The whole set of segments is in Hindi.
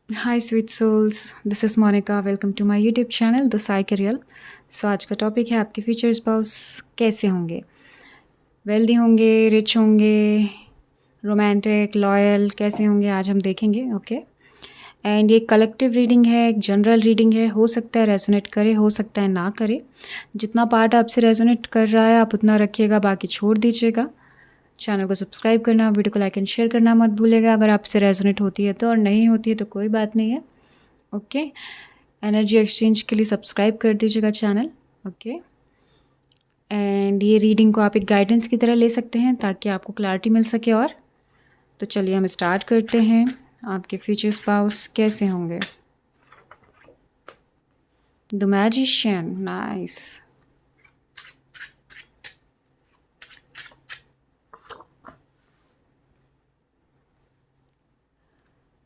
Hi sweet souls, this is Monika. Welcome to my YouTube channel the psych real. So आज का टॉपिक है आपके फ्यूचर स्पाउस कैसे होंगे। वेल्दी होंगे, रिच होंगे, रोमांटिक, लॉयल कैसे होंगे आज हम देखेंगे। ओके एंड ये कलेक्टिव रीडिंग है, एक जनरल रीडिंग है। हो सकता है रेजोनेट करे, हो सकता है ना करे। जितना पार्ट आपसे रेजोनेट कर रहा है आप उतना रखिएगा, बाकी छोड़ दीजिएगा। चैनल को सब्सक्राइब करना, वीडियो को लाइक एंड शेयर करना मत भूलिएगा अगर आपसे रेजोनेट होती है तो, और नहीं होती है तो कोई बात नहीं है। ओके एनर्जी एक्सचेंज के लिए सब्सक्राइब कर दीजिएगा चैनल। ओके एंड ये रीडिंग को आप एक गाइडेंस की तरह ले सकते हैं ताकि आपको क्लैरिटी मिल सके। और तो चलिए हम स्टार्ट करते हैं। आपके फ्यूचर स्पाउस कैसे होंगे। The magician, nice.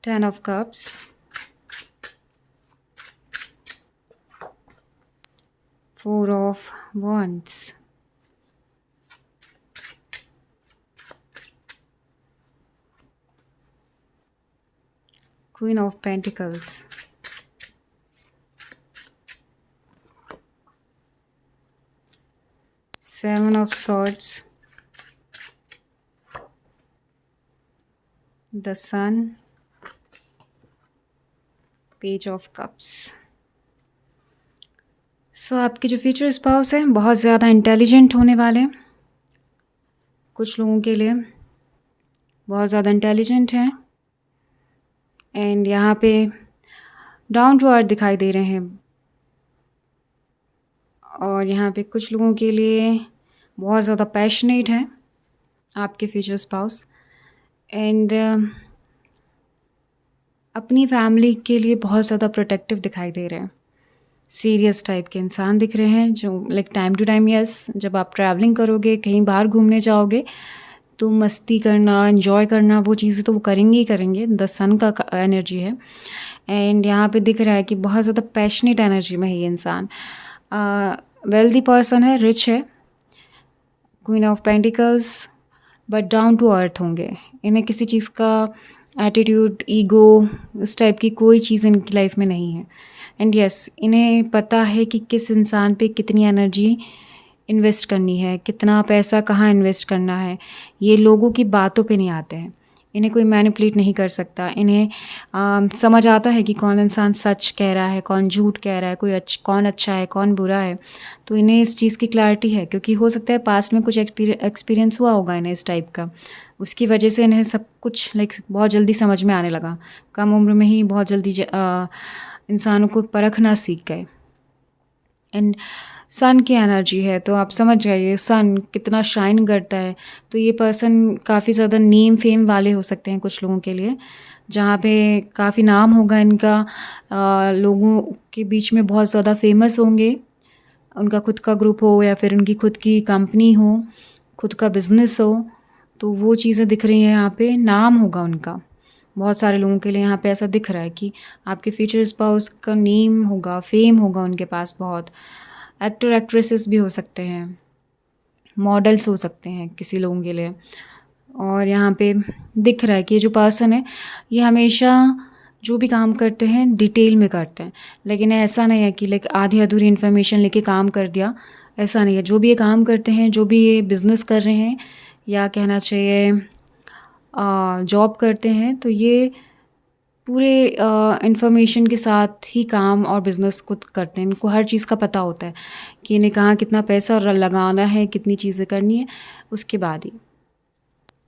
10 of cups, 4 of wands, Queen of Pentacles, Seven of Swords, the Sun, Page of Cups। सो आपके जो फ्यूचर स्पाउस हैं बहुत ज़्यादा इंटेलिजेंट होने वाले हैं। कुछ लोगों के लिए बहुत ज़्यादा इंटेलिजेंट हैं एंड यहाँ पे डाउन टू अर्थ दिखाई दे रहे हैं। और यहाँ पे कुछ लोगों के लिए बहुत ज़्यादा पैशनेट है आपके फ्यूचर स्पाउस एंड अपनी फैमिली के लिए बहुत ज़्यादा प्रोटेक्टिव दिखाई दे रहे हैं। सीरियस टाइप के इंसान दिख रहे हैं जो like time to time, yes, जब आप ट्रैवलिंग करोगे, कहीं बाहर घूमने जाओगे तो मस्ती करना, एंजॉय करना, वो चीज़ें तो वो करेंगे ही करेंगे। द सन का एनर्जी है एंड यहाँ पे दिख रहा है कि बहुत ज़्यादा पैशनेट एनर्जी में है ये इंसान। वेल्दी पर्सन है, रिच है, queen of pentacles, but down to earth होंगे। इन्हें किसी चीज़ का एटीट्यूड, ईगो, इस टाइप की कोई चीज़ इनकी लाइफ में नहीं है। एंड यस, इन्हें पता है कि किस इंसान पे कितनी एनर्जी इन्वेस्ट करनी है, कितना पैसा कहाँ इन्वेस्ट करना है। ये लोगों की बातों पे नहीं आते हैं, इन्हें कोई मैनिपुलेट नहीं कर सकता। इन्हें समझ आता है कि कौन इंसान सच कह रहा है, कौन झूठ कह रहा है, कौन अच्छा है, कौन बुरा है। तो इन्हें इस चीज़ की क्लैरिटी है क्योंकि हो सकता है पास्ट में कुछ एक्सपीरियंस हुआ होगा इन्हें इस टाइप का। उसकी वजह से इन्हें सब कुछ लाइक बहुत जल्दी समझ में आने लगा। कम उम्र में ही बहुत जल्दी इंसानों को परखना सीख गए। एंड सन की एनर्जी है तो आप समझ जाइए सन कितना शाइन करता है। तो ये पर्सन काफ़ी ज़्यादा नेम फेम वाले हो सकते हैं कुछ लोगों के लिए, जहाँ पे काफ़ी नाम होगा इनका, लोगों के बीच में बहुत ज़्यादा फेमस होंगे। उनका खुद का ग्रुप हो या फिर उनकी खुद की कंपनी हो, खुद का बिजनेस हो, तो वो चीज़ें दिख रही हैं यहाँ पे। नाम होगा उनका बहुत सारे लोगों के लिए, यहाँ पे ऐसा दिख रहा है कि आपके फ्यूचर स्पाउस का नेम होगा, फेम होगा उनके पास बहुत। एक्टर एक्ट्रेसेस भी हो सकते हैं, मॉडल्स हो सकते हैं किसी लोगों के लिए। और यहाँ पे दिख रहा है कि ये जो पर्सन है ये हमेशा जो भी काम करते हैं डिटेल में करते हैं, लेकिन ऐसा नहीं है कि लाइक आधी अधूरी इन्फॉर्मेशन लेके काम कर दिया, ऐसा नहीं है। जो भी ये काम करते हैं, जो भी ये बिज़नेस कर रहे हैं या कहना चाहिए जॉब करते हैं, तो ये पूरे इन्फॉर्मेशन के साथ ही काम और बिज़नेस खुद करते हैं। इनको हर चीज़ का पता होता है कि इन्हें कहाँ कितना पैसा लगाना है, कितनी चीज़ें करनी है, उसके बाद ही।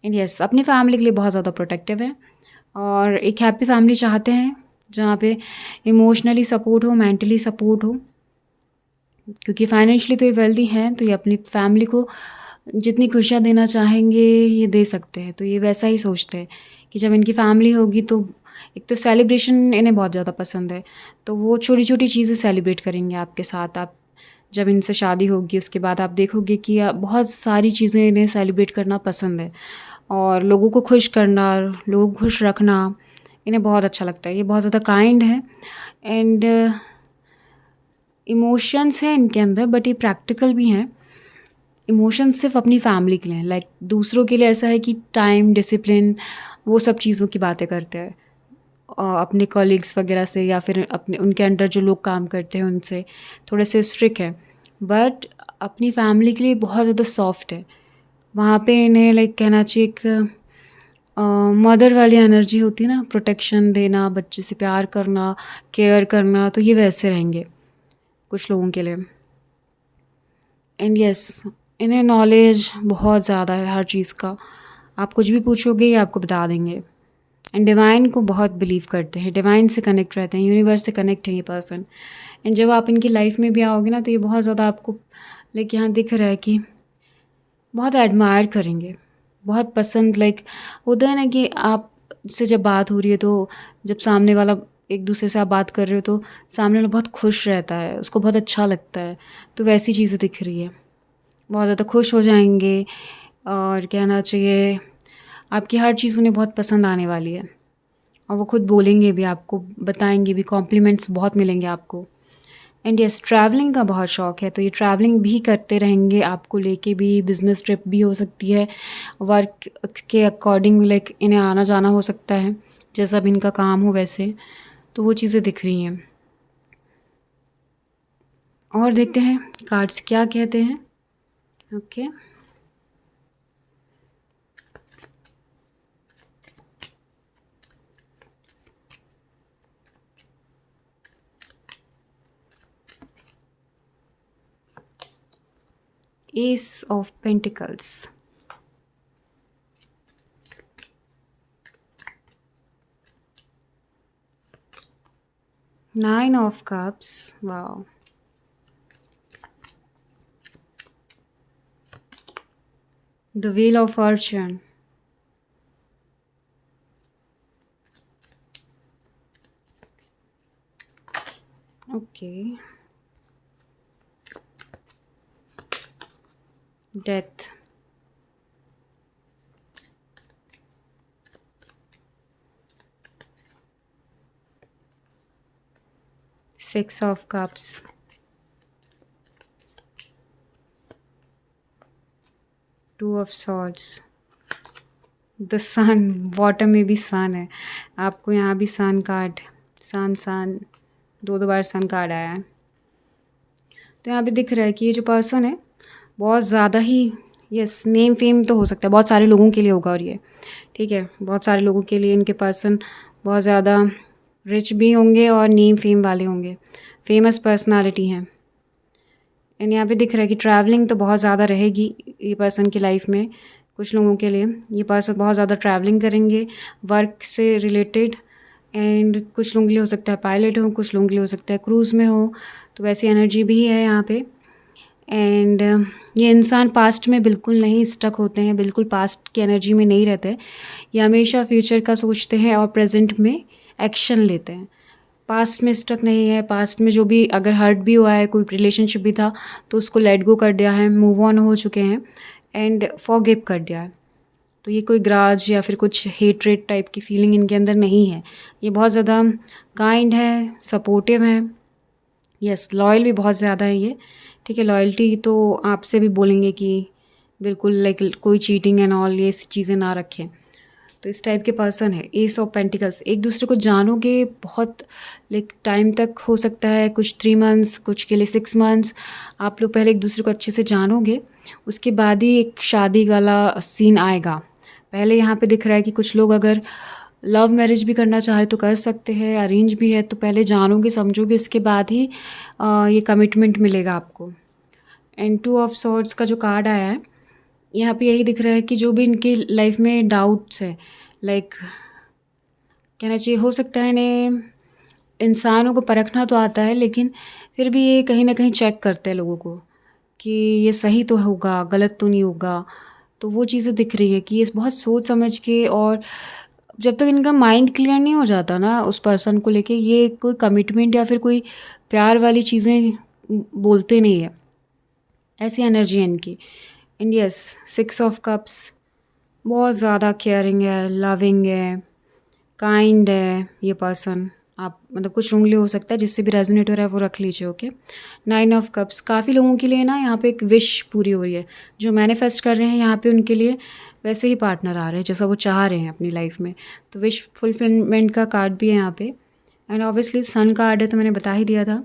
एंड यस, अपनी फैमिली के लिए बहुत ज़्यादा प्रोटेक्टिव है और एक हैप्पी फैमिली चाहते हैं जहाँ पे इमोशनली सपोर्ट हो, मेंटली सपोर्ट हो। क्योंकि फाइनेंशियली तो ये वेल्दी हैं तो ये अपनी फैमिली को जितनी खुशियाँ देना चाहेंगे ये दे सकते हैं। तो ये वैसा ही सोचते हैं कि जब इनकी फैमिली होगी तो एक तो सेलिब्रेशन इन्हें बहुत ज़्यादा पसंद है, तो वो छोटी छोटी चीज़ें सेलिब्रेट करेंगे आपके साथ। आप जब इनसे शादी होगी उसके बाद आप देखोगे कि बहुत सारी चीज़ें इन्हें सेलिब्रेट करना पसंद है और लोगों को खुश करना, लोगों को खुश रखना इन्हें बहुत अच्छा लगता है। ये बहुत ज़्यादा काइंड है एंड इमोशंस हैं इनके अंदर, बट ये प्रैक्टिकल भी हैं। इमोशंस सिर्फ अपनी फैमिली के लिए हैं, लाइक दूसरों के लिए ऐसा है कि टाइम, डिसिप्लिन, वो सब चीज़ों की बातें करते हैं। अपने कॉलीग्स वगैरह से या फिर अपने उनके अंडर जो लोग काम करते हैं उनसे थोड़े से स्ट्रिक्ट है, बट अपनी फैमिली के लिए बहुत ज़्यादा सॉफ्ट है। वहाँ पे इन्हें लाइक कहना चाहिए एक मदर वाली एनर्जी होती है ना, प्रोटेक्शन देना, बच्चे से प्यार करना, केयर करना, तो ये वैसे रहेंगे कुछ लोगों के लिए। एंड यस, इन्हें नॉलेज बहुत ज़्यादा है हर चीज़ का। आप कुछ भी पूछोगे ये आपको बता देंगे। एंड डिवाइन को बहुत बिलीव करते हैं, डिवाइन से कनेक्ट रहते हैं, यूनिवर्स से कनेक्ट है ये पर्सन। एंड जब आप इनकी लाइफ में भी आओगे ना, तो ये बहुत ज़्यादा आपको लाइक यहाँ दिख रहा है कि बहुत एडमायर करेंगे, बहुत पसंद। लाइक होता है ना कि आप से जब बात हो रही है, तो जब सामने वाला एक दूसरे से आप बात कर रहे हो तो सामने वाला बहुत खुश रहता है, उसको बहुत अच्छा लगता है। तो वैसी चीज़ें दिख रही है, बहुत ज़्यादा खुश हो जाएंगे। और कहना चाहिए आपकी हर चीज़ उन्हें बहुत पसंद आने वाली है, और वो खुद बोलेंगे भी, आपको बताएंगे भी, कॉम्प्लीमेंट्स बहुत मिलेंगे आपको। एंड यस, ट्रैवलिंग का बहुत शौक़ है, तो ये ट्रैवलिंग भी करते रहेंगे, आपको लेके भी। बिज़नेस ट्रिप भी हो सकती है, वर्क के अकॉर्डिंग लाइक इन्हें आना जाना हो सकता है, जैसा भी इनका काम हो वैसे। तो वो चीज़ें दिख रही हैं। और देखते हैं कार्ड्स क्या कहते हैं। Okay, Ace of Pentacles, Nine of Cups, wow, the Wheel of Fortune, okay, Death, Six of Cups, Two of Swords, the sun. Bottom में भी सन है, आपको यहाँ भी सन कार्ड, सन दो बार सन कार्ड आया है। तो यहाँ पे दिख रहा है कि ये जो पर्सन है बहुत ज़्यादा ही, यस, नेम फेम तो हो सकता है, बहुत सारे लोगों के लिए होगा, और ये ठीक है, बहुत सारे लोगों के लिए इनके पर्सन बहुत ज़्यादा रिच भी होंगे और नेम फेम वाले होंगे, फेमस पर्सनालिटी हैं। एंड यहाँ पे दिख रहा है कि ट्रैवलिंग तो बहुत ज़्यादा रहेगी ये पर्सन की लाइफ में। कुछ लोगों के लिए ये पर्सन बहुत ज़्यादा ट्रैवलिंग करेंगे वर्क से रिलेटेड। एंड कुछ लोगों के लिए हो सकता है पायलट हो, कुछ लोगों के लिए हो सकता है क्रूज़ में हो, तो वैसी एनर्जी भी है यहाँ पे। एंड ये इंसान पास्ट में बिल्कुल नहीं स्टक होते हैं, बिल्कुल पास्ट की एनर्जी में नहीं रहते। ये हमेशा फ्यूचर का सोचते हैं और प्रेजेंट में एक्शन लेते हैं, पास्ट में स्टक नहीं है। पास्ट में जो भी अगर हर्ट भी हुआ है, कोई रिलेशनशिप भी था, तो उसको लेट गो कर दिया है, मूव ऑन हो चुके हैं एंड फॉरगिव कर दिया है। तो ये कोई ग्राज या फिर कुछ हेट्रेड टाइप की फीलिंग इनके अंदर नहीं है। ये बहुत ज़्यादा काइंड है, सपोर्टिव है, यस, लॉयल भी बहुत ज़्यादा है ये, ठीक है। लॉयल्टी तो आपसे भी बोलेंगे कि बिल्कुल लाइक कोई चीटिंग एंड ऑल ये चीज़ें ना रखें। तो इस टाइप के पर्सन है। एस ऑफ पेंटिकल्स, एक दूसरे को जानोगे बहुत लाइक टाइम तक, हो सकता है कुछ 3 मंथ्स, कुछ के लिए 6 मंथ्स। आप लोग पहले एक दूसरे को अच्छे से जानोगे, उसके बाद ही एक शादी वाला सीन आएगा। पहले यहाँ पे दिख रहा है कि कुछ लोग अगर लव मैरिज भी करना चाहे तो कर सकते हैं, अरेंज भी है, तो पहले जानोगे समझोगे, उसके बाद ही ये कमिटमेंट मिलेगा आपको। एंड 2 ऑफ सॉर्ड्स का जो कार्ड आया है, यहाँ पे यही दिख रहा है कि जो भी इनकी लाइफ में डाउट्स है, लाइक कहना चाहिए, हो सकता है इन्हें इंसानों को परखना तो आता है, लेकिन फिर भी ये कहीं ना कहीं चेक करते हैं लोगों को कि ये सही तो होगा, गलत तो नहीं होगा। तो वो चीज़ें दिख रही है कि ये बहुत सोच समझ के, और जब तक इनका माइंड क्लियर नहीं हो जाता ना उस पर्सन को लेके, ये कोई कमिटमेंट या फिर कोई प्यार वाली चीज़ें बोलते नहीं है। ऐसी एनर्जी है इनकी। एंड यस, 6 ऑफ कप्स, बहुत ज़्यादा केयरिंग है, लविंग है, काइंड है ये पर्सन। आप मतलब कुछ लोगों के लिए हो सकता है, जिससे भी रेजोनेट हो रहा है वो रख लीजिए, ओके। 9 ऑफ कप्स, काफ़ी लोगों के लिए ना यहाँ पे एक विश पूरी हो रही है, जो मैनिफेस्ट कर रहे हैं यहाँ पे उनके लिए वैसे ही पार्टनर आ रहे हैं जैसा वो चाह रहे हैं अपनी लाइफ में। तो विश फुलफिलमेंट का कार्ड भी है यहाँ पे। एंड ऑब्वियसली सन कार्ड है, तो मैंने बता ही दिया था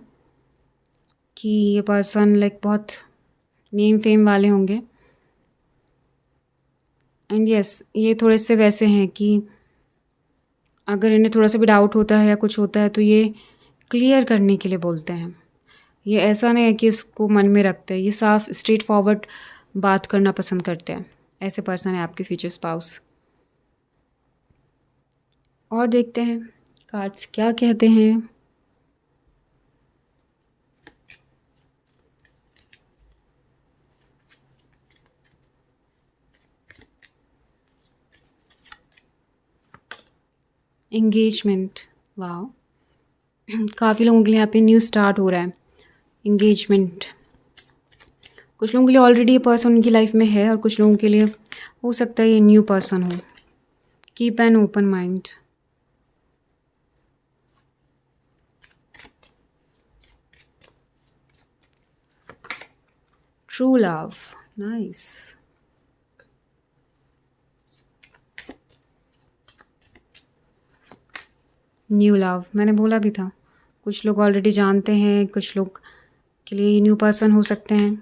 कि ये पर्सन लाइक बहुत नेम फेम वाले होंगे। एंड यस, ये थोड़े से वैसे हैं कि अगर इन्हें थोड़ा सा भी डाउट होता है या कुछ होता है तो ये क्लियर करने के लिए बोलते हैं। ये ऐसा नहीं है कि इसको मन में रखते हैं, ये साफ स्ट्रेट फॉरवर्ड बात करना पसंद करते हैं। ऐसे पर्सन है आपके फ्यूचर स्पाउस। और देखते हैं कार्ड्स क्या कहते हैं। एंगेजमेंट, वाह, काफ़ी लोगों के लिए यहाँ पे न्यू स्टार्ट हो रहा है। एंगेजमेंट, कुछ लोगों के लिए ऑलरेडी ये पर्सन उनकी लाइफ में है और कुछ लोगों के लिए हो सकता है ये न्यू पर्सन हो। Keep an open mind. True love, nice. New love, मैंने बोला भी था, कुछ लोग ऑलरेडी जानते हैं, कुछ लोग के लिए न्यू पर्सन हो सकते हैं,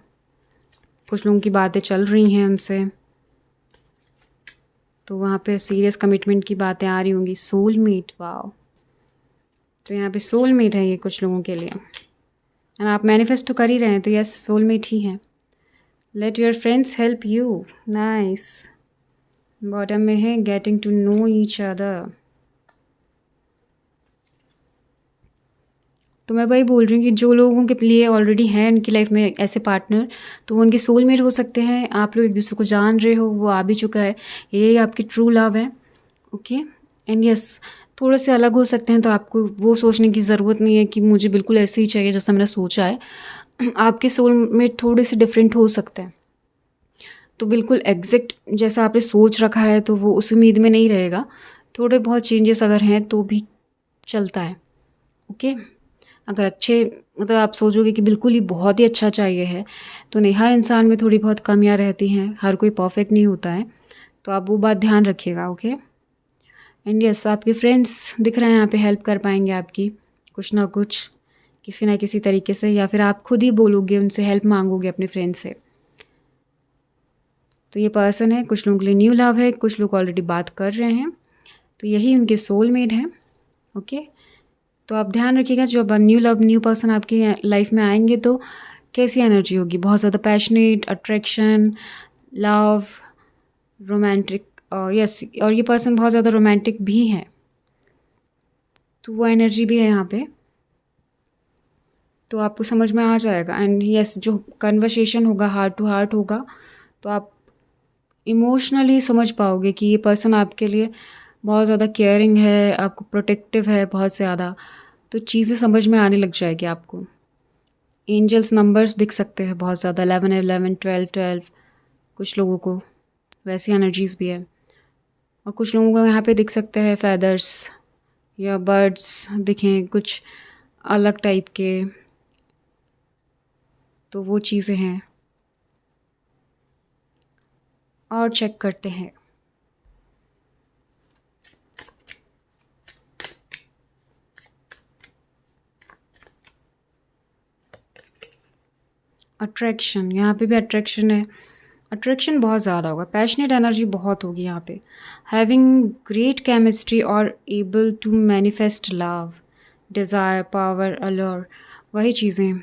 कुछ लोगों की बातें चल रही हैं उनसे, तो वहाँ पे सीरियस कमिटमेंट की बातें आ रही होंगी। सोलमेट, वाओ, तो यहाँ पे सोलमेट है ये कुछ लोगों के लिए। एंड आप मैनिफेस्ट तो कर ही रहे हैं, तो यस सोलमेट ही है। Let your friends help you, nice. Bottom में है getting to know each other. तो मैं वही बोल रही हूँ कि जो लोगों के लिए ऑलरेडी हैं उनकी लाइफ में ऐसे पार्टनर, तो वो उनके सोलमेट हो सकते हैं। आप लोग एक दूसरे को जान रहे हो, वो आ भी चुका है, यही आपकी ट्रू लव है। ओके, एंड यस, थोड़े से अलग हो सकते हैं, तो आपको वो सोचने की ज़रूरत नहीं है कि मुझे बिल्कुल ऐसे ही चाहिए जैसा मैंने सोचा है। आपके सोलमेट थोड़े से डिफरेंट हो सकते हैं, तो बिल्कुल एग्जैक्ट जैसा आपने सोच रखा है तो वो उस उम्मीद में नहीं रहेगा। थोड़े बहुत चेंजेस अगर हैं तो भी चलता है। ओके, अगर अच्छे मतलब आप सोचोगे कि बिल्कुल ही बहुत ही अच्छा चाहिए है, तो नहीं, हर इंसान में थोड़ी बहुत कमियां रहती हैं, हर कोई परफेक्ट नहीं होता है, तो आप वो बात ध्यान रखिएगा। ओके, एंड यस, आपके फ्रेंड्स दिख रहे हैं यहाँ पे हेल्प कर पाएंगे आपकी कुछ ना कुछ, किसी ना किसी तरीके से, या फिर आप खुद ही बोलोगे उनसे, हेल्प मांगोगे अपने फ्रेंड से। तो ये पर्सन है, कुछ लोगों के लिए न्यू लव है, कुछ लोग ऑलरेडी बात कर रहे हैं, तो यही उनके सोलमेट हैं। ओके, तो आप ध्यान रखिएगा, जो अब न्यू लव न्यू पर्सन आपकी लाइफ में आएंगे तो कैसी एनर्जी होगी। बहुत ज़्यादा passionate, attraction, love, romantic, yes, और ये पर्सन बहुत ज़्यादा रोमांटिक भी है, तो वो एनर्जी भी है यहाँ पे, तो आपको समझ में आ जाएगा। एंड यस, जो कन्वर्सेशन होगा हार्ट टू हार्ट होगा, तो आप इमोशनली समझ पाओगे कि ये पर्सन आपके लिए बहुत ज़्यादा केयरिंग है, आपको प्रोटेक्टिव है बहुत ज़्यादा, तो चीज़ें समझ में आने लग जाएगी आपको। एंजल्स नंबर्स दिख सकते हैं बहुत ज़्यादा, 11 11 12 12, कुछ लोगों को वैसी एनर्जीज़ भी है, और कुछ लोगों को यहाँ पे दिख सकते हैं फेदर्स या बर्ड्स दिखें कुछ अलग टाइप के, तो वो चीज़ें हैं। और चेक करते हैं। अट्रैक्शन, यहाँ पे भी अट्रैक्शन है, अट्रैक्शन बहुत ज़्यादा होगा, पैशनेट एनर्जी बहुत होगी यहाँ पे। हैविंग ग्रेट केमिस्ट्री और able to manifest love, desire, power, allure, वही चीज़ें,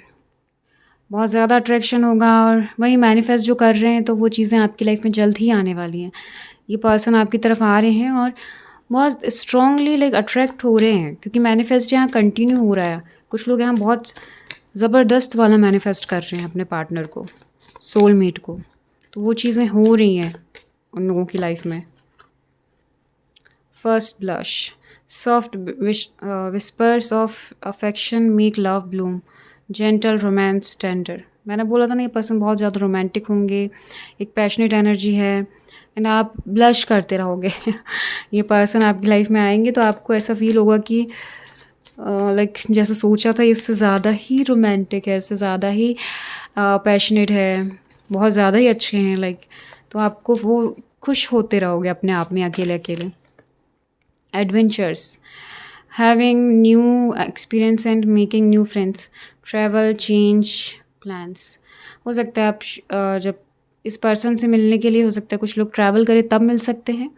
बहुत ज़्यादा अट्रैक्शन होगा। और वही मैनिफेस्ट जो कर रहे हैं, तो वो चीज़ें आपकी लाइफ में जल्द ही आने वाली हैं। ये पर्सन आपकी तरफ आ रहे हैं और बहुत स्ट्रांगली लाइक अट्रैक्ट हो रहे हैं, क्योंकि मैनिफेस्ट यहाँ कंटिन्यू हो रहा है। कुछ लोग यहाँ बहुत ज़बरदस्त वाला मैनिफेस्ट कर रहे हैं अपने पार्टनर को, सोलमेट को, तो वो चीज़ें हो रही हैं उन लोगों की लाइफ में। First blush, soft whispers of affection make love Bloom, gentle romance tender. मैंने बोला था ना, ये पर्सन बहुत ज़्यादा रोमांटिक होंगे, एक पैशनेट एनर्जी है, एंड आप ब्लश करते रहोगे। ये पर्सन आपकी लाइफ में आएंगे तो आपको ऐसा फील होगा कि लाइक जैसे सोचा था इससे ज़्यादा ही रोमांटिक है, इससे ज़्यादा ही पैशनेट है, बहुत ज़्यादा ही अच्छे हैं लाइक, तो आपको वो खुश होते रहोगे अपने आप में अकेले अकेले। Adventures, having new experience and making new friends, travel, change plans। हो सकता है आप जब इस पर्सन से मिलने के लिए हो सकता है कुछ लोग ट्रैवल करें तब मिल सकते हैं,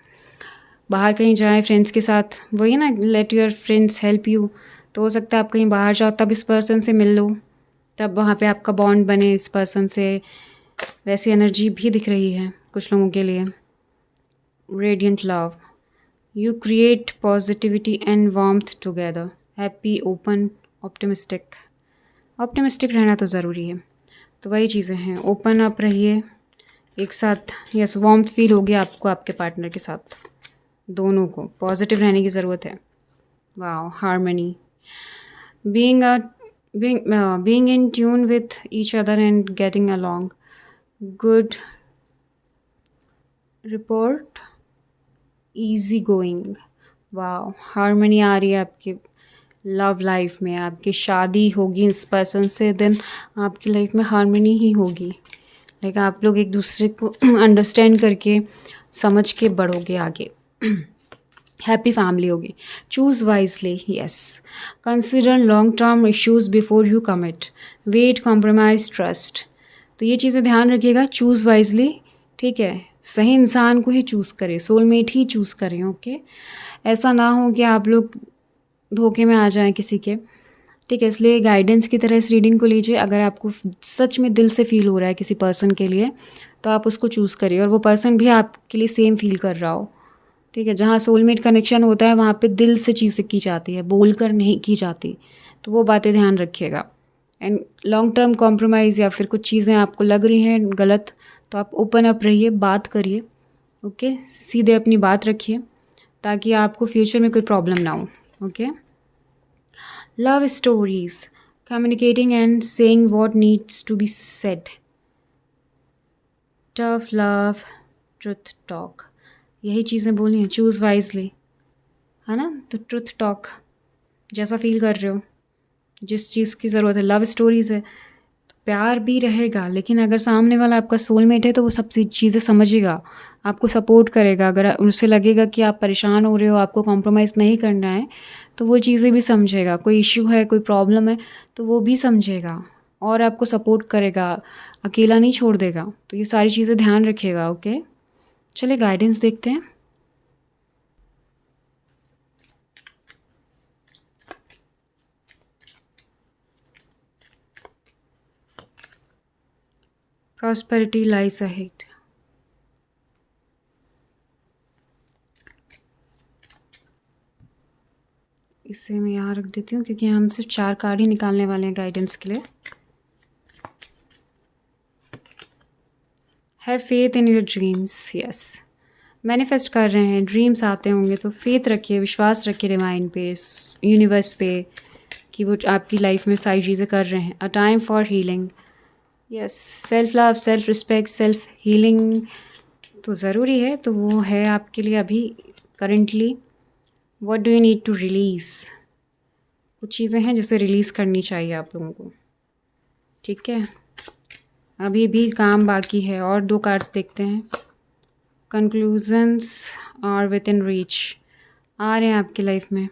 बाहर कहीं जाएं फ्रेंड्स के साथ, वही ना, late your friends help you. तो हो सकता है आप कहीं बाहर जाओ तब इस पर्सन से मिल लो, तब वहाँ पे आपका बॉन्ड बने इस पर्सन से। वैसी एनर्जी भी दिख रही है कुछ लोगों के लिए। Radiant love, you create positivity and warmth together, happy, open, optimistic। Optimistic रहना तो ज़रूरी है, तो वही चीज़ें हैं। ओपन अप रहिए एक साथ, यस, वार्मथ फील होगी आपको आपके पार्टनर के साथ, दोनों को पॉजिटिव रहने की ज़रूरत है। Wow, harmony, being a being in tune with each other and getting along, good report, easy going. वाह, हारमनी आ रही है आपकी लव लाइफ में। आपकी शादी होगी इस पर्सन से, देन आपकी लाइफ में हारमनी ही होगी। लाइक आप लोग एक दूसरे को अंडरस्टैंड करके समझ के बढ़ोगे आगे। हैप्पी फैमिली होगी। Choose wisely, yes. Consider long term issues before you commit, wait, compromise, trust. तो ये चीज़ें ध्यान रखिएगा। चूज़ वाइजली, ठीक है, सही इंसान को ही चूज़ करें, सोलमेट ही चूज़ करें। ओके, ऐसा ना हो कि आप लोग धोखे में आ जाएं किसी के, ठीक है। इसलिए गाइडेंस की तरह इस रीडिंग को लीजिए। अगर आपको सच में दिल से फील हो रहा है किसी पर्सन के लिए, तो आप उसको चूज़ करिए और वो पर्सन भी आपके लिए सेम फील कर रहा हो, ठीक है। जहाँ सोलमेट कनेक्शन होता है वहाँ पे दिल से चीज़ें की जाती है, बोल कर नहीं की जाती, तो वो बातें ध्यान रखिएगा। एंड लॉन्ग टर्म कॉम्प्रोमाइज़ या फिर कुछ चीज़ें आपको लग रही हैं गलत, तो आप ओपन अप रहिए, बात करिए, ओके। सीधे अपनी बात रखिए ताकि आपको फ्यूचर में कोई प्रॉब्लम ना हो, okay. Love stories, communicating and saying what needs to be said, tough love, truth talk, यही चीज़ें बोली हैं। चूज़ वाइजली, है ना। तो ट्रुथ टॉक, जैसा फील कर रहे हो, जिस चीज़ की ज़रूरत है। लव स्टोरीज़ है तो प्यार भी रहेगा, लेकिन अगर सामने वाला आपका सोलमेट है तो वो सब चीज़ें समझेगा, आपको सपोर्ट करेगा। अगर उसे लगेगा कि आप परेशान हो रहे हो, आपको कॉम्प्रोमाइज़ नहीं करना है, तो वो चीज़ें भी समझेगा। कोई इशू है, कोई प्रॉब्लम है, तो वो भी समझेगा और आपको सपोर्ट करेगा, अकेला नहीं छोड़ देगा। तो ये सारी चीज़ें ध्यान रखिएगा, ओके। चलिए गाइडेंस देखते हैं। प्रॉस्पेरिटी लाइज अहेड, इसे मैं यहाँ रख देती हूँ क्योंकि हम सिर्फ 4 कार्ड ही निकालने वाले हैं गाइडेंस के लिए। Have faith in your dreams, yes. Manifest कर रहे हैं, ड्रीम्स आते होंगे तो फेथ रखिए, विश्वास रखिए डिवाइन पे, यूनिवर्स पे, कि वो आपकी लाइफ में सारी चीज़ें कर रहे हैं। A time for healing, yes. Self love, self respect, self healing तो ज़रूरी है, तो वो है आपके लिए अभी currently. What do you need to release, कुछ चीज़ें हैं जिसे रिलीज़ करनी चाहिए आप लोगों को, ठीक है। अभी भी काम बाकी है। और 2 कार्ड्स देखते हैं। Conclusions are within reach, आ रहे हैं आपकी लाइफ में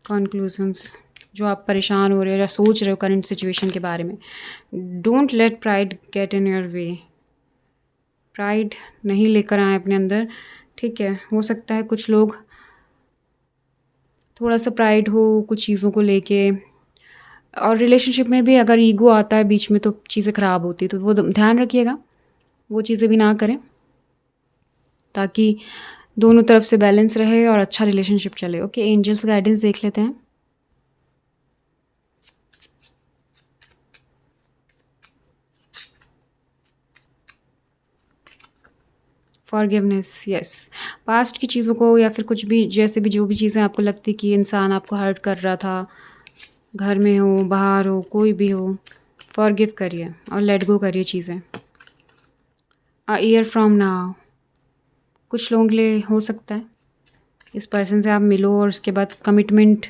कंक्लूजन्स, जो आप परेशान हो रहे हो या सोच रहे हो करंट सिचुएशन के बारे में। Don't let pride get in your way, pride नहीं लेकर आए अपने अंदर, ठीक है। हो सकता है कुछ लोग थोड़ा सा प्राइड हो कुछ चीज़ों को लेके, और रिलेशनशिप में भी अगर ईगो आता है बीच में तो चीज़ें ख़राब होती है, तो वो ध्यान रखिएगा, वो चीज़ें भी ना करें ताकि दोनों तरफ से बैलेंस रहे और अच्छा रिलेशनशिप चले, ओके। एंजल्स गाइडेंस देख लेते हैं। Forgiveness, yes. पास्ट की चीज़ों को या फिर कुछ भी, जैसे भी जो भी चीज़ें आपको लगती कि इंसान आपको हर्ट कर रहा था, घर में हो बाहर हो कोई भी हो, फॉरगिव करिए और लेट गो करिए चीज़ें। अ ईयर फ्रॉम नाउ, कुछ लोगों के लिए हो सकता है इस पर्सन से आप मिलो और उसके बाद कमिटमेंट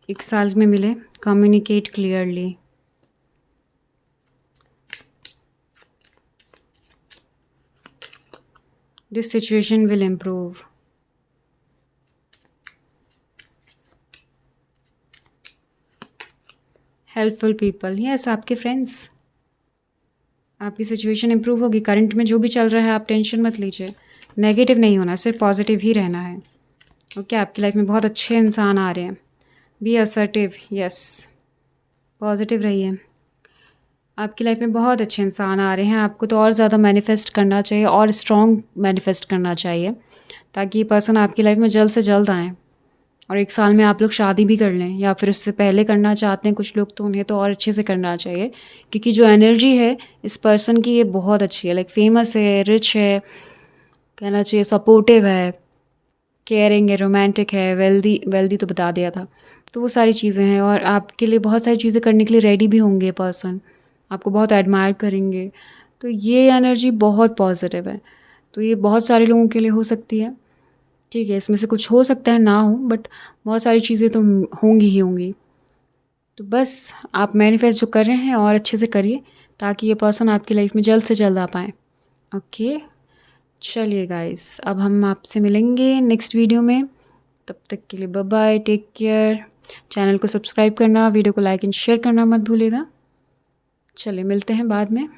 1 साल में मिले। Communicate clearly, this situation will improve. Helpful people, yes, आपके फ्रेंड्स। आपकी सिचुएशन इम्प्रूव होगी। करंट में जो भी चल रहा है आप टेंशन मत लीजिए, नेगेटिव नहीं होना, सिर्फ पॉजिटिव ही रहना है। ओके, आपकी लाइफ में बहुत अच्छे इंसान आ रहे हैं। बी असर्टिव, यस, पॉजिटिव रहिए। आपकी लाइफ में बहुत अच्छे इंसान आ रहे हैं। आपको तो और ज़्यादा मैनिफेस्ट करना चाहिए और स्ट्रॉन्ग मैनिफेस्ट करना चाहिए, ताकि ये पर्सन आपकी लाइफ में जल्द से जल्द आएँ और 1 साल में आप लोग शादी भी कर लें, या फिर उससे पहले करना चाहते हैं कुछ लोग, तो उन्हें तो और अच्छे से करना चाहिए, क्योंकि जो एनर्जी है इस पर्सन की ये बहुत अच्छी है। लाइक फेमस है, रिच है, कहना चाहिए सपोर्टिव है, केयरिंग है, रोमांटिक है, वेल्दी, वेल्दी तो बता दिया था। तो वो सारी चीज़ें हैं, और आपके लिए बहुत सारी चीज़ें करने के लिए रेडी भी होंगे पर्सन, आपको बहुत एडमायर करेंगे। तो ये एनर्जी बहुत पॉजिटिव है। तो ये बहुत सारे लोगों के लिए हो सकती है, ठीक है, इसमें से कुछ हो सकता है ना हो, बट बहुत सारी चीज़ें तो होंगी ही होंगी। तो बस आप मैनिफेस्ट जो कर रहे हैं और अच्छे से करिए, ताकि ये पर्सन आपकी लाइफ में जल्द से जल्द आ पाएँ। ओके, चलिए गाइस, अब हम आपसे मिलेंगे नेक्स्ट वीडियो में। तब तक के लिए bye bye, take care. Channel को सब्सक्राइब करना, वीडियो को लाइक एंड शेयर करना मत भूलिएगा। चलिए मिलते हैं बाद में।